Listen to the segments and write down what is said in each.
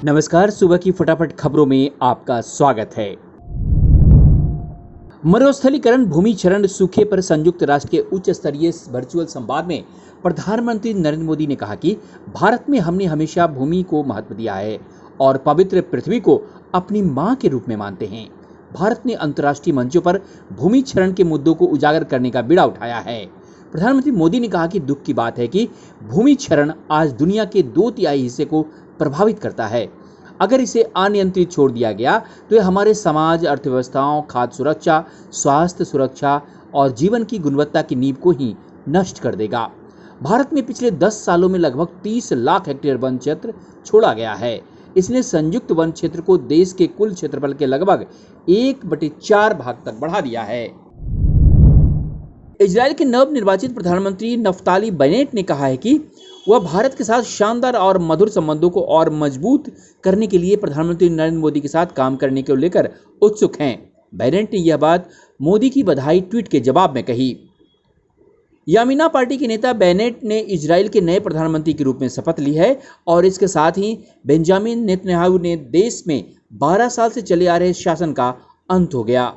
नमस्कार, सुबह की फटाफट खबरों में आपका स्वागत है। मरुस्थलीकरण, भूमि क्षरण, सूखे पर संयुक्त राष्ट्र के उच्च स्तरीय वर्चुअल संवाद में प्रधानमंत्री नरेंद्र मोदी ने कहा कि भारत में हमने हमेशा भूमि को महत्व दिया है और पवित्र पृथ्वी को अपनी मां के रूप में मानते हैं। भारत ने अंतर्राष्ट्रीय मंचों पर भूमि क्षरण के मुद्दों को उजागर करने का बीड़ा उठाया है। प्रधानमंत्री मोदी ने कहा कि दुख की बात है कि भूमि क्षरण आज दुनिया के 2/3 हिस्से को प्रभावित करता है। अगर इसे अनियंत्रित छोड़ दिया गया तो यह हमारे समाज, अर्थव्यवस्थाओं, खाद्य सुरक्षा, स्वास्थ्य सुरक्षा और जीवन की गुणवत्ता की नींव को ही नष्ट कर देगा। भारत में पिछले 10 सालों में लगभग 30 लाख हेक्टेयर वन क्षेत्र छोड़ा गया है। इसने संयुक्त वन क्षेत्र को देश के कुल क्षेत्रफल के लगभग 1/4 भाग तक बढ़ा दिया है। इजराइल के नवनिर्वाचित प्रधानमंत्री नफ्ताली बेनेट ने कहा है कि वह भारत के साथ शानदार और मधुर संबंधों को और मजबूत करने के लिए प्रधानमंत्री नरेंद्र मोदी के साथ काम करने को लेकर उत्सुक हैं। बेनेट ने यह बात मोदी की बधाई ट्वीट के जवाब में कही। यामीना पार्टी के नेता बेनेट ने इजराइल के नए प्रधानमंत्री के रूप में शपथ ली है और इसके साथ ही बेंजामिन नेतन्याहू ने देश में 12 साल से चले आ रहे शासन का अंत हो गया।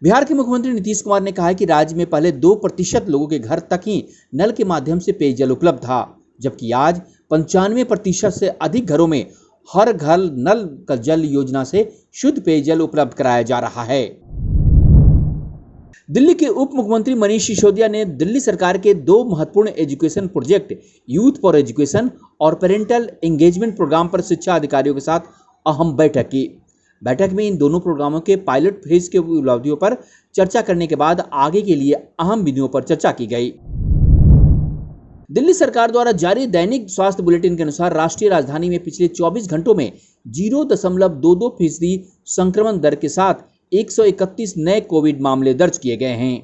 बिहार के मुख्यमंत्री नीतीश कुमार ने कहा है कि राज्य में पहले 2% लोगों के घर तक ही नल के माध्यम से पेयजल उपलब्ध था, जबकि आज 95% से अधिक घरों में हर घर नल का जल योजना से शुद्ध पेयजल उपलब्ध कराया जा रहा है। दिल्ली के उप मुख्यमंत्री मनीष सिसोदिया ने दिल्ली सरकार के 2 महत्वपूर्ण education project youth for education और पेरेंटल एंगेजमेंट प्रोग्राम पर शिक्षा अधिकारियों के साथ अहम बैठक की। बैठक में इन दोनों प्रोग्रामों के पायलट फेज के उपलब्धियों पर चर्चा करने के बाद आगे के लिए अहम बिंदुओं पर चर्चा की गई। दिल्ली सरकार द्वारा जारी दैनिक स्वास्थ्य बुलेटिन के अनुसार राष्ट्रीय राजधानी में पिछले 24 घंटों में 0.22% संक्रमण दर के साथ 131 नए कोविड मामले दर्ज किए गए हैं।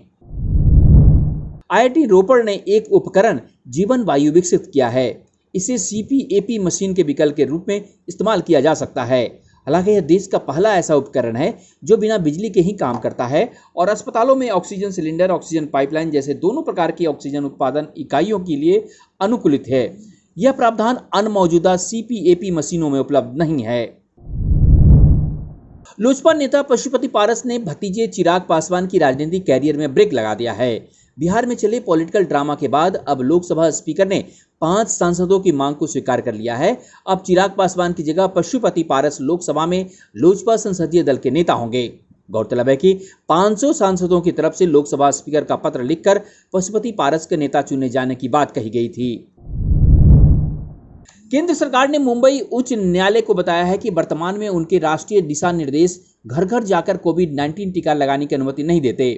IIT रोपड़ ने एक उपकरण जीवन वायु विकसित किया है। इसे CPAP मशीन के विकल्प के रूप में इस्तेमाल किया जा सकता है। हालांकि यह देश का पहला ऐसा उपकरण है जो बिना बिजली के ही काम करता है और अस्पतालों में ऑक्सीजन सिलेंडर, ऑक्सीजन पाइपलाइन जैसे दोनों प्रकार की ऑक्सीजन उत्पादन इकाइयों के लिए अनुकूलित है। यह प्रावधान अन्य मौजूदा CPAP मशीनों में उपलब्ध नहीं है। लोजपा नेता पशुपति पारस ने भतीजे चिराग पासवान की राजनीतिक कैरियर में ब्रेक लगा दिया है। बिहार में चले पॉलिटिकल ड्रामा के बाद अब लोकसभा स्पीकर ने 5 सांसदों की मांग को स्वीकार कर लिया है। अब चिराग पासवान की जगह पशुपति पारस लोकसभा में लोजपा संसदीय दल के नेता होंगे। गौरतलब है कि 500 सांसदों की तरफ से लोकसभा स्पीकर का पत्र लिखकर पशुपति पारस के नेता चुने जाने की बात कही गई थी। केंद्र सरकार ने मुंबई उच्च न्यायालय को बताया है कि वर्तमान में उनके राष्ट्रीय दिशा निर्देश घर घर जाकर कोविड-19 टीका लगाने की अनुमति नहीं देते।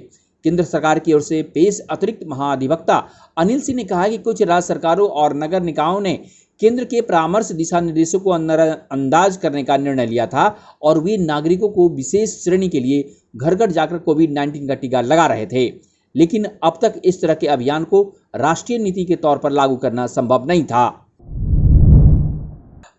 केंद्र सरकार की ओर से पेश अतिरिक्त महाधिवक्ता अनिल सिंह ने कहा कि कुछ राज्य सरकारों और नगर निकायों ने केंद्र के परामर्श दिशा निर्देशों को अंदाज करने का निर्णय लिया था और वे नागरिकों को विशेष श्रेणी के लिए घर घर जाकर कोविड-19 का टीका लगा रहे थे, लेकिन अब तक इस तरह के अभियान को राष्ट्रीय नीति के तौर पर लागू करना संभव नहीं था।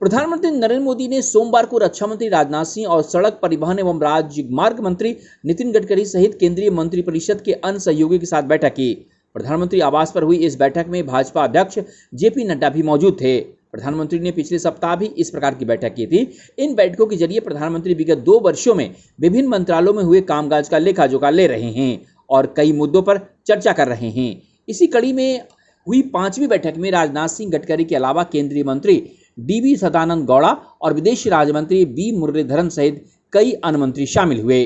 प्रधानमंत्री नरेंद्र मोदी ने सोमवार को रक्षा मंत्री राजनाथ सिंह और सड़क परिवहन एवं राजमार्ग मंत्री नितिन गडकरी सहित केंद्रीय मंत्रिपरिषद के अन्य सहयोगियों के साथ बैठक की। प्रधानमंत्री आवास पर हुई इस बैठक में भाजपा अध्यक्ष JP नड्डा भी मौजूद थे। प्रधानमंत्री ने पिछले सप्ताह भी इस प्रकार की बैठक की थी। इन बैठकों के जरिए प्रधानमंत्री विगत 2 वर्षों में विभिन्न मंत्रालयों में हुए कामकाज का लेखा जोखा ले रहे हैं और कई मुद्दों पर चर्चा कर रहे हैं। इसी कड़ी में हुई 5वीं बैठक में राजनाथ सिंह, गडकरी के अलावा केंद्रीय मंत्री DV सदानंद गौड़ा और विदेश राज्य मंत्री V मुरलीधरन सहित कई अन्य मंत्री शामिल हुए।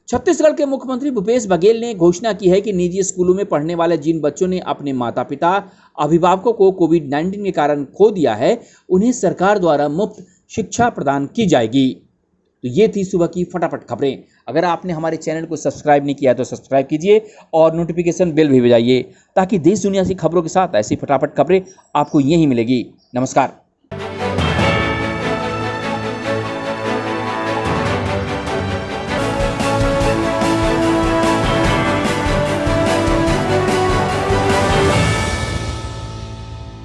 छत्तीसगढ़ के मुख्यमंत्री भूपेश बघेल ने घोषणा की है कि निजी स्कूलों में पढ़ने वाले जिन बच्चों ने अपने माता पिता, अभिभावकों को कोविड-19 के कारण खो दिया है, उन्हें सरकार द्वारा मुफ्त शिक्षा प्रदान की जाएगी। तो ये थी सुबह की फटाफट खबरें। अगर आपने हमारे चैनल को सब्सक्राइब नहीं किया तो सब्सक्राइब कीजिए और नोटिफिकेशन बेल भी बजाइए ताकि देश दुनिया की खबरों के साथ ऐसी फटाफट खबरें आपको यहीं मिलेगी। नमस्कार।